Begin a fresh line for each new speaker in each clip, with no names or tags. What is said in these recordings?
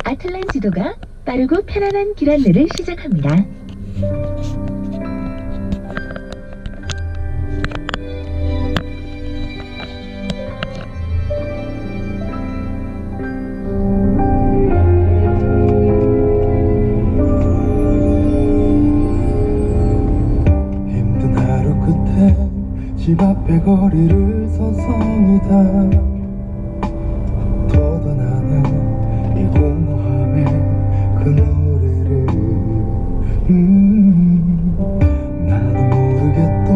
아틀란 지도가 빠르고 편안한 길 안내를 시작합니다.
힘든 하루 끝에 집 앞에 거리를 서성이다 터져나는 이 공허함에 그 노래를 나도 모르게 또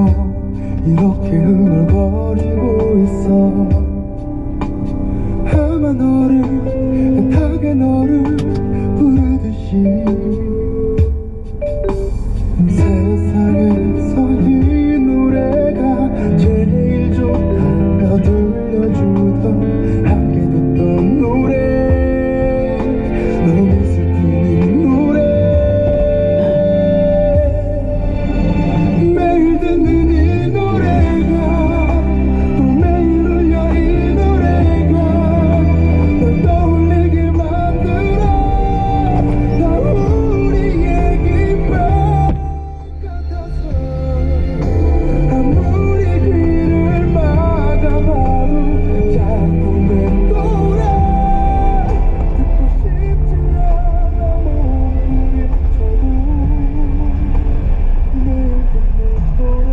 이렇게 흥얼거리고 있어 아마 너를 애타게 너를 부르듯이 세상에서 이 노래가 제일 좋다며 들려주던 함께 듣던 노래 너무 슬픈 이 노래 매일 듣는 이 노래가 또 매일 울려 이 노래가 널 떠올리게 만들어 다 우리 얘기만 같아서 아무리 귀를 막아봐도 자꾸 맴돌아 듣고 싶지 않아 몸부림쳐도 매일 듣는 노래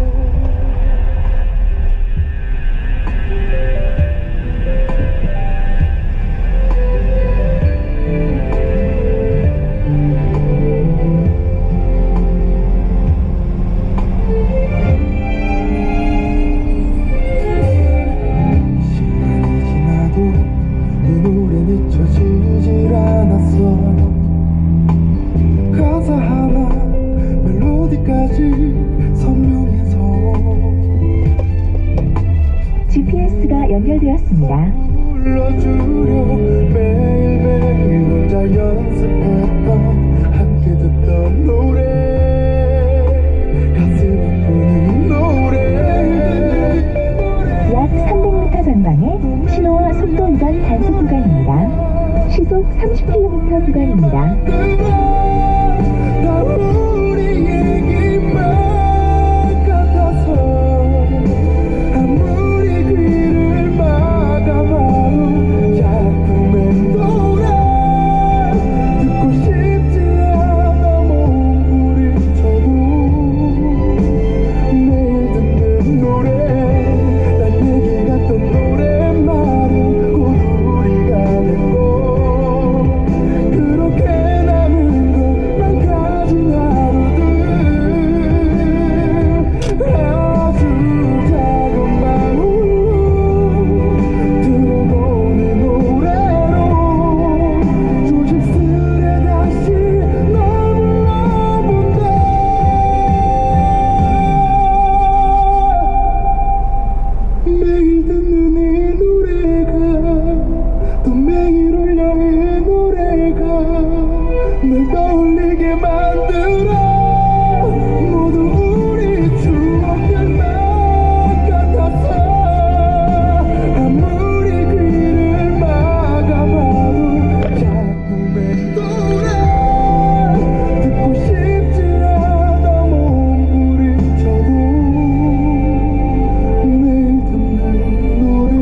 시간이 지나도 이 노래는 잊혀지질 않았어 가사 하나 멜로디까지 선명해서
GPS가 연결되었습니다.
불러주려 매일매일 혼자 연습했던 함께 듣던 노래 가슴 아픈 이 노래
약 300m 전방에 신호와 속도 위반 단속 구간입니다. 시속 30km 구간입니다.
다 우리 얘기만 같아서 아무리 귀를 막아봐도 자꾸 맴돌아 듣고 싶지 않아 몸부림쳐도 매일 듣는 노래 난 얘기 같던 노랫말은 곧 우리가 됐고 그렇게 남은 것만 가진 하루들 아주 작은 마음 들어본 이 노래로 조심스레 다시 널 불러본다 매일 듣는 이 노래가 또 매일 울려 이 노래가 널 떠올리게 만들어 모두 우리 추억들만 같았어 아무리 귀를 막아봐도 자꾸 맴돌아 듣고 싶지 않아 몸부림쳐도 매일 듣는 노래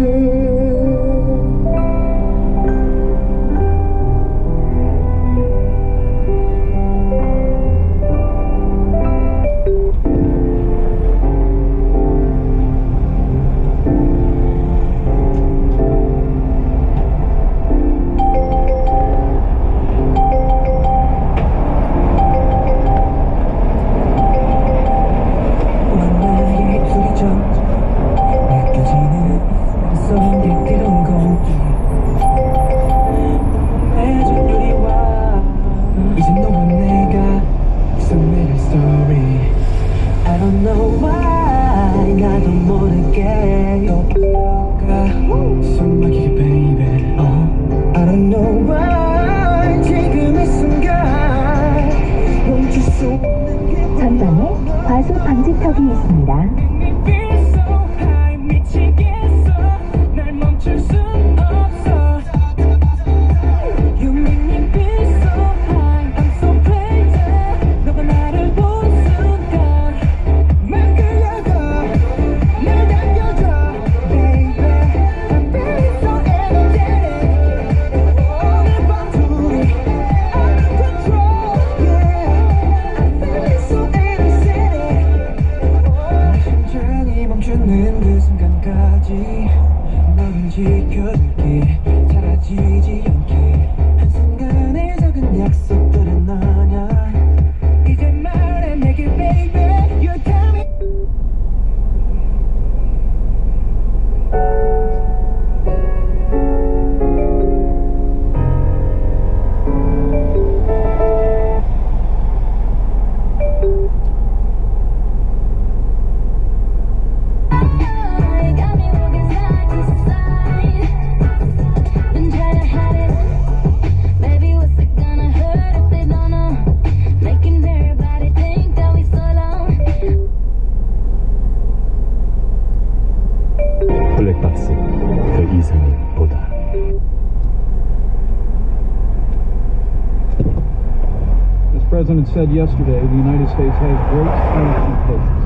President said yesterday, the United States has great strength and patience.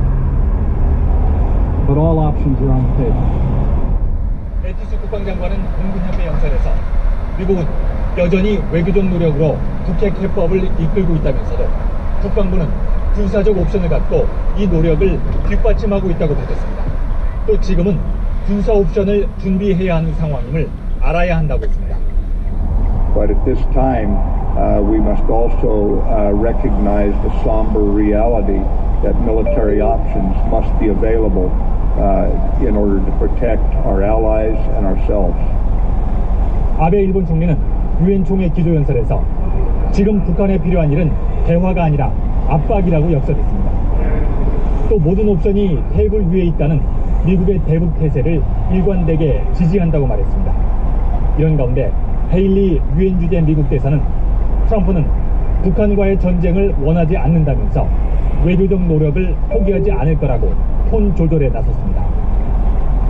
But all options are on the table.
매티스 국방장관은 공군협회 연설에서 미국은 여전히 외교적 노력으로 북핵 해법을 이끌고 있다면서도 국방부는 군사적 옵션을 갖고 이 노력을 뒷받침하고 있다고 밝혔습니다. 또 지금은 군사 옵션을 준비해야 하는 상황임을 알아야 한다고 했습니다.
But at this time, we must also recognize the somber reality that military options must be available in order to protect our allies and ourselves.
아베 일본 총리는 유엔 총회 기조연설에서 지금 북한에 필요한 일은 대화가 아니라 압박이라고 역설했습니다. 또 모든 옵션이 테이블 위에 있다는 미국의 대북 태세를 일관되게 지지한다고 말했습니다. 이런 가운데 헤일리 유엔 주재 미국 대사는 트럼프는 북한과의 전쟁을 원하지 않는다면서 외교적 노력을 포기하지 않을 거라고 톤 조절에 나섰습니다.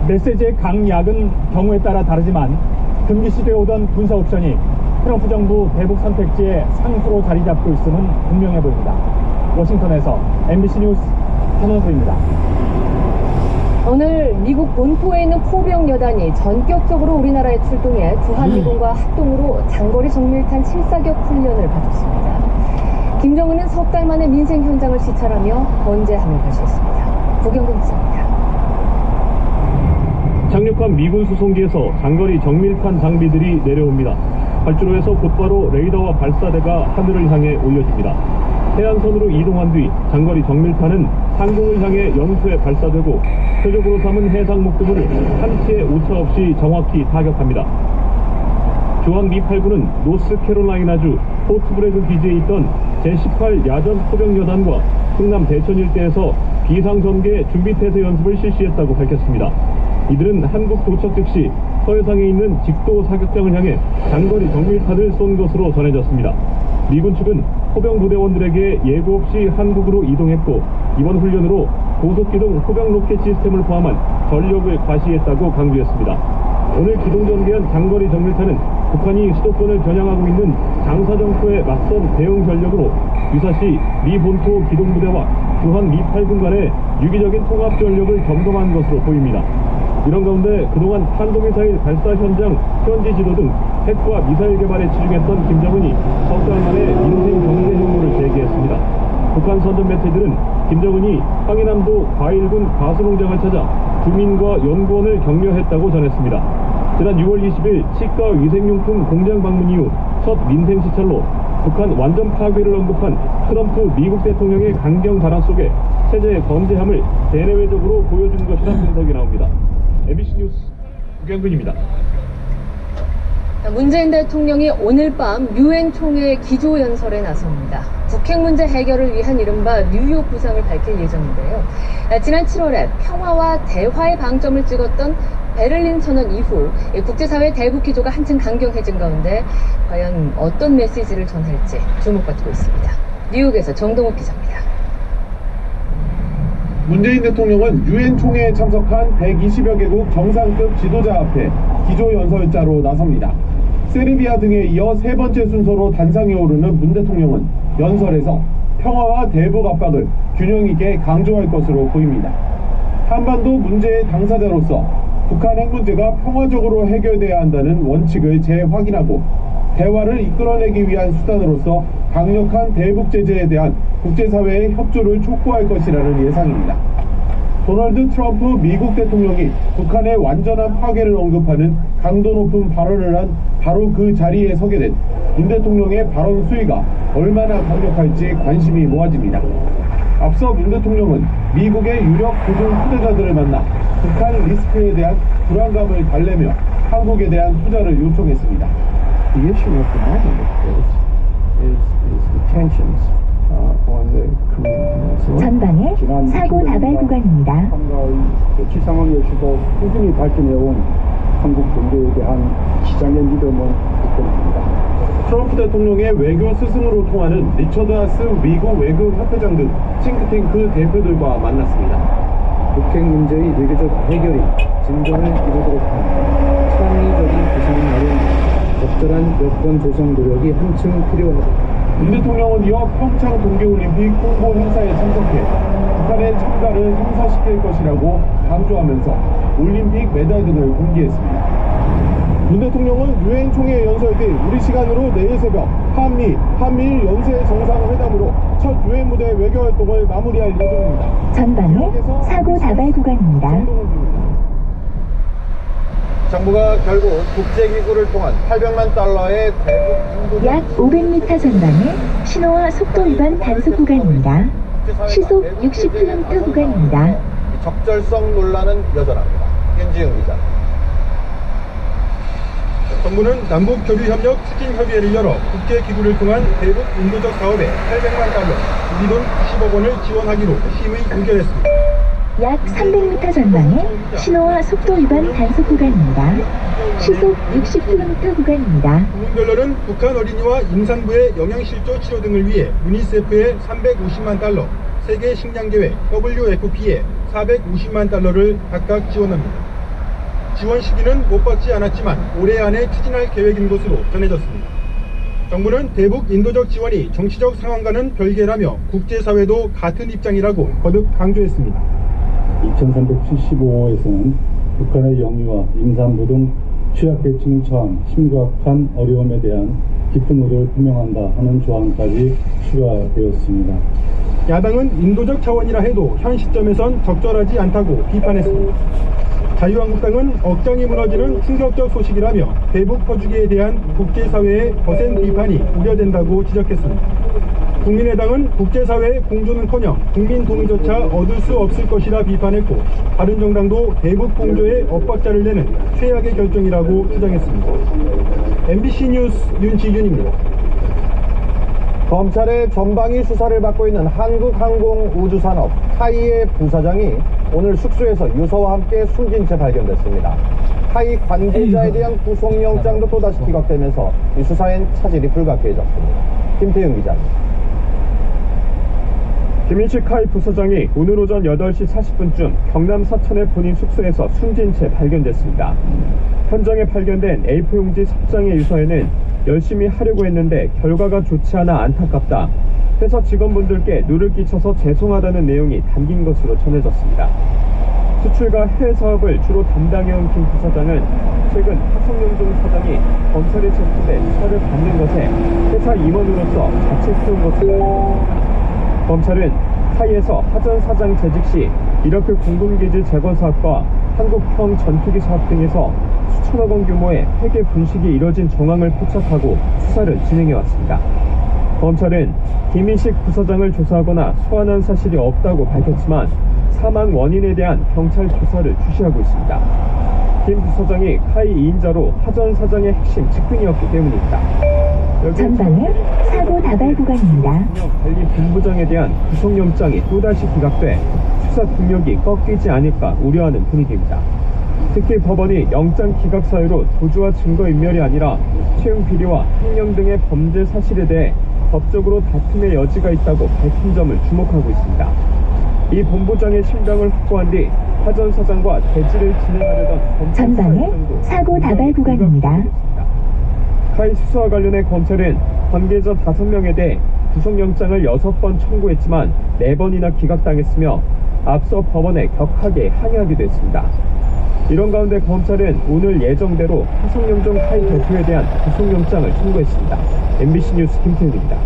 메시지의 강약은 경우에 따라 다르지만 금기시되어 오던 군사 옵션이 트럼프 정부 대북 선택지의 상수로 자리 잡고 있음은 분명해 보입니다. 워싱턴에서 MBC 뉴스 전원수입니다.
오늘 미국 본토에 있는 포병 여단이 전격적으로 우리나라에 출동해 주한미군과 합동으로 장거리 정밀탄 실사격 훈련을 받았습니다. 김정은은 석 달 만에 민생 현장을 시찰하며 번제함을 발휘했습니다. 구경근 기자입니다.
착륙한 미군 수송기에서 장거리 정밀탄 장비들이 내려옵니다. 활주로에서 곧바로 레이더와 발사대가 하늘을 향해 올려집니다. 해안선으로 이동한 뒤 장거리 정밀탄은 상공을 향해 연수에 발사되고 표적으로 삼은 해상 목표물을 한치의 오차 없이 정확히 타격합니다. 주한 미8군은 노스캐롤라이나주 포트브레그 기지에 있던 제18 야전 포병여단과 충남 대천 일대에서 비상전개 준비태세 연습을 실시했다고 밝혔습니다. 이들은 한국 도착 즉시 서해상에 있는 직도 사격장을 향해 장거리 정밀탄을 쏜 것으로 전해졌습니다. 미군 측은 포병부대원들에게 예고 없이 한국으로 이동했고 이번 훈련으로 고속기동 포병 로켓 시스템을 포함한 전력을 과시했다고 강조했습니다. 오늘 기동전개한 장거리 정밀탄은 북한이 수도권을 겨냥하고 있는 장사정포에 맞선 대응 전력으로 유사시 미 본토 기동부대와 주한 미8군 간의 유기적인 통합 전력을 점검한 것으로 보입니다. 이런 가운데 그동안 탄도미사일 발사 현장 현지 지도 등 핵과 미사일 개발에 치중했던 김정은이 석 달 만에 민생 경제 혐오를 제기했습니다. 북한 선전 매체들은 김정은이 황해남도 과일군 가수농장을 찾아 주민과 연구원을 격려했다고 전했습니다. 지난 6월 20일 치과 위생용품 공장 방문 이후 첫 민생 시찰로 북한 완전 파괴를 언급한 트럼프 미국 대통령의 강경 발언 속에 체제의 건재함을 대내외적으로 보여준 것이라는 분석이 나옵니다. MBC 뉴스 구경근입니다.
문재인 대통령이 오늘 밤 유엔 총회 기조연설에 나섭니다. 북핵 문제 해결을 위한 이른바 뉴욕 구상을 밝힐 예정인데요. 지난 7월에 평화와 대화의 방점을 찍었던 베를린 선언 이후 국제사회 대북 기조가 한층 강경해진 가운데 과연 어떤 메시지를 전할지 주목받고 있습니다. 뉴욕에서 정동욱 기자입니다.
문재인 대통령은 유엔 총회에 참석한 120여 개국 정상급 지도자 앞에 기조연설자로 나섭니다. 세르비아 등에 이어 세 번째 순서로 단상에 오르는 문 대통령은 연설에서 평화와 대북 압박을 균형 있게 강조할 것으로 보입니다. 한반도 문제의 당사자로서 북한 핵 문제가 평화적으로 해결돼야 한다는 원칙을 재확인하고 대화를 이끌어내기 위한 수단으로서 강력한 대북 제재에 대한 국제사회의 협조를 촉구할 것이라는 예상입니다. 도널드 트럼프 미국 대통령이 북한의 완전한 파괴를 언급하는 강도 높은 발언을 한 바로 그 자리에 서게 된 문 대통령의 발언 수위가 얼마나 강력할지 관심이 모아집니다. 앞서 문 대통령은 미국의 유력 고등 후대자들을 만나 북한 리스크에 대한 불안감을 달래며 한국에 대한 투자를 요청했습니다.
The issue at the moment, of course, is the tensions on the Korean Peninsula.
전방에 사고 다발 구간입니다.
한가의 지상항의 수도 꾸준히 발전해온 한국 정부에 대한 시장의 믿음은 굳건합니다.
트럼프 대통령의 외교 스승으로 통하는 리처드 하스 미국 외교협회장 등 싱크탱크 대표들과 만났습니다.
북핵 문제의 외교적 해결이 진전을 이루도록 하는 창의적인 구상을 마련하고 적절한 여건 조성 노력이 한층 필요하다.
문 대통령은 이어 평창 동계올림픽 홍보 행사에 참석해 북한의 참가를 성사시킬 것이라고 강조하면서 올림픽 메달 등을 공개했습니다. 문 대통령은 유엔 총회 연설 뒤 우리 시간으로 내일 새벽 한미일 연쇄 정상회담으로 첫 유엔 무대 외교 활동을 마무리할 예정입니다.
전방에 사고 다발 구간입니다.
정부가 결국 국제기구를 통한 800만 달러의 대북
약 500m 전방에 신호와 속도 위반 단속 구간입니다. 시속 60km 구간입니다.
적절성 논란은 여전합니다. 윤지영 기자.
정부는 남북교류협력 추진협의회를 열어 국제기구를 통한 대북 인도적 사업에 800만 달러, 우리 돈 90억 원을 지원하기로 심의 의결했습니다.
약 300m 전방에 신호와 속도 위반 단속 구간입니다. 시속 60km 구간입니다.
부문별로는 북한 어린이와 임산부의 영양실조 치료 등을 위해 유니세프에 350만 달러, 세계식량계획 WFP에 450만 달러를 각각 지원합니다. 지원 시기는 못 박지 않았지만 올해 안에 추진할 계획인 것으로 전해졌습니다. 정부는 대북 인도적 지원이 정치적 상황과는 별개라며 국제사회도 같은 입장이라고 거듭 강조했습니다.
2375호에서는 북한의 영유아, 임산부 등 취약계층이 처한 심각한 어려움에 대한 깊은 우려를 표명한다 하는 조항까지 추가되었습니다.
야당은 인도적 차원이라 해도 현 시점에선 적절하지 않다고 비판했습니다. 자유한국당은 억장이 무너지는 충격적 소식이라며 대북 퍼주기에 대한 국제사회의 거센 비판이 우려된다고 지적했습니다. 국민의당은 국제사회의 공조는커녕 국민 동의조차 얻을 수 없을 것이라 비판했고, 바른정당도 대북 공조에 엇박자를 내는 최악의 결정이라고 주장했습니다. MBC 뉴스 윤지윤입니다.
검찰의 전방위 수사를 받고 있는 한국항공우주산업 카이의 부사장이 오늘 숙소에서 유서와 함께 숨진 채 발견됐습니다. 카이 관계자에 대한 구속영장도 또다시 기각되면서 이 수사엔 차질이 불가피해졌습니다. 김태윤 기자입니다.
김인식 카이 부사장이 오늘 오전 8시 40분쯤 경남 서천의 본인 숙소에서 숨진 채 발견됐습니다. 현장에 발견된 A4 용지 10장의 유서에는 열심히 하려고 했는데 결과가 좋지 않아 안타깝다, 회사 직원분들께 누를 끼쳐서 죄송하다는 내용이 담긴 것으로 전해졌습니다. 수출과 해외 사업을 주로 담당해온 김 부사장은 최근 화성영종 사장이 검찰에 체포돼 수사를 받는 것에 회사 임원으로서 자체 세운 것으로 알려졌습니다. 검찰은 카이에서 하전 사장 재직 시 이라크 공군기지 재건 사업과 한국형 전투기 사업 등에서 수천억 원 규모의 회계 분식이 이뤄진 정황을 포착하고 수사를 진행해왔습니다. 검찰은 김인식 부사장을 조사하거나 소환한 사실이 없다고 밝혔지만 사망 원인에 대한 경찰 조사를 주시하고 있습니다. 김 부사장이 카이 2인자로 하전 사장의 핵심 측근이었기 때문입니다.
전방에 사고 다발 구간입니다.
델리 본부장에 대한 구속영장이 또다시 기각돼 수사 동력이 꺾이지 않을까 우려하는 분위기입니다. 특히 법원이 영장 기각 사유로 도주와 증거인멸이 아니라 채용 비리와 횡령 등의 범죄 사실에 대해 법적으로 다툼의 여지가 있다고 밝힌 점을 주목하고 있습니다. 이 본부장의 신병을 확보한 뒤 하전 사장과 대지를 진행하려던
전방에 사고 다발 구간입니다.
카이 수사와 관련해 검찰은 관계자 5명에 대해 구속영장을 6번 청구했지만 4번이나 기각당했으며 앞서 법원에 격하게 항의하기도 했습니다. 이런 가운데 검찰은 오늘 예정대로 화성영종 카이 대표에 대한 구속영장을 청구했습니다. MBC 뉴스 김태훈입니다.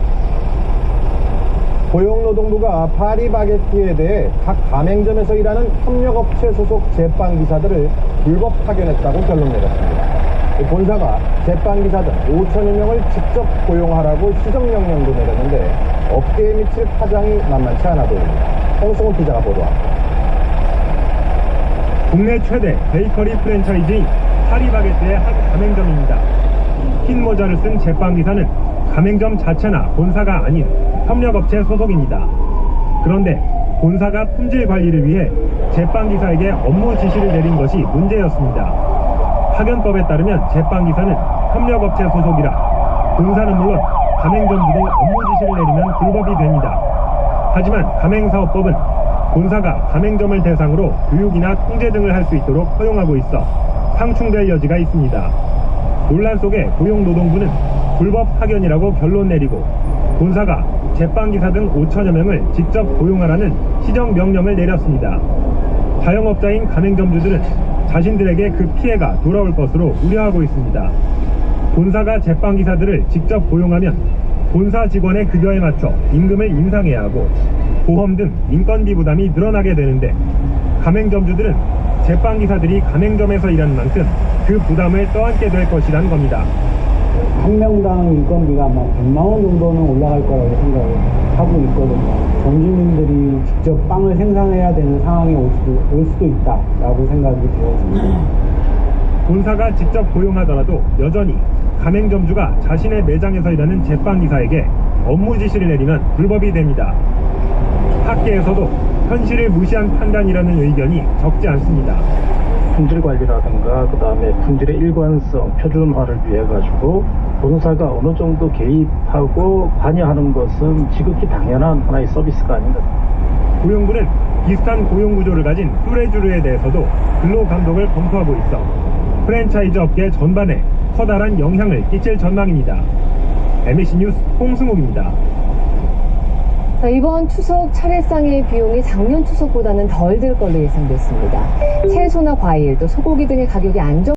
고용노동부가 파리바게트에 대해 각 가맹점에서 일하는 협력업체 소속 제빵기사들을 불법 파견했다고 결론 내렸습니다. 본사가 제빵기사들 5천여 명을 직접 고용하라고 시정명령도 내렸는데 업계에 미칠 파장이 만만치 않아 보입니다. 홍승호 기자가 보도합니다.
국내 최대 베이커리 프랜차이즈인 파리바게트의 한 가맹점입니다. 흰 모자를 쓴 제빵기사는 가맹점 자체나 본사가 아닌 협력업체 소속입니다. 그런데 본사가 품질 관리를 위해 제빵기사에게 업무 지시를 내린 것이 문제였습니다. 파견법에 따르면 제빵기사는 협력업체 소속이라 본사는 물론 가맹점주도 업무 지시를 내리면 불법이 됩니다. 하지만 가맹사업법은 본사가 가맹점을 대상으로 교육이나 통제 등을 할 수 있도록 허용하고 있어 상충될 여지가 있습니다. 논란 속에 고용노동부는 불법 파견이라고 결론 내리고 본사가 제빵기사 등 5천여 명을 직접 고용하라는 시정명령을 내렸습니다. 자영업자인 가맹점주들은 자신들에게 그 피해가 돌아올 것으로 우려하고 있습니다. 본사가 제빵기사들을 직접 고용하면 본사 직원의 급여에 맞춰 임금을 인상해야 하고 보험 등 인건비 부담이 늘어나게 되는데 가맹점주들은 제빵기사들이 가맹점에서 일하는 만큼 그 부담을 떠안게 될 것이라는 겁니다.
한 명당 인건비가 아마 100만 원 정도는 올라갈 거라고 생각을 하고 있거든요. 점주님들이 직접 빵을 생산해야 되는 상황이 올 수도 있다라고 생각이 되어집니다.
본사가 직접 고용하더라도 여전히 가맹점주가 자신의 매장에서 일하는 제빵기사에게 업무 지시를 내리면 불법이 됩니다. 학계에서도 현실을 무시한 판단이라는 의견이 적지 않습니다.
품질 관리라든가 그 다음에 품질의 일관성, 표준화를 위해 가지고 본사가 어느 정도 개입하고 관여하는 것은 지극히 당연한 하나의 서비스가 아닌가.
고용부는 비슷한 고용구조를 가진 뚜레쥬르에 대해서도 근로감독을 검토하고 있어 프랜차이즈 업계 전반에 커다란 영향을 끼칠 전망입니다. MBC 뉴스 홍승욱입니다.
이번 추석 차례상의 비용이 작년 추석보다는 덜 들 걸로 예상됐습니다. 채소나 과일, 또 소고기 등의 가격이 안정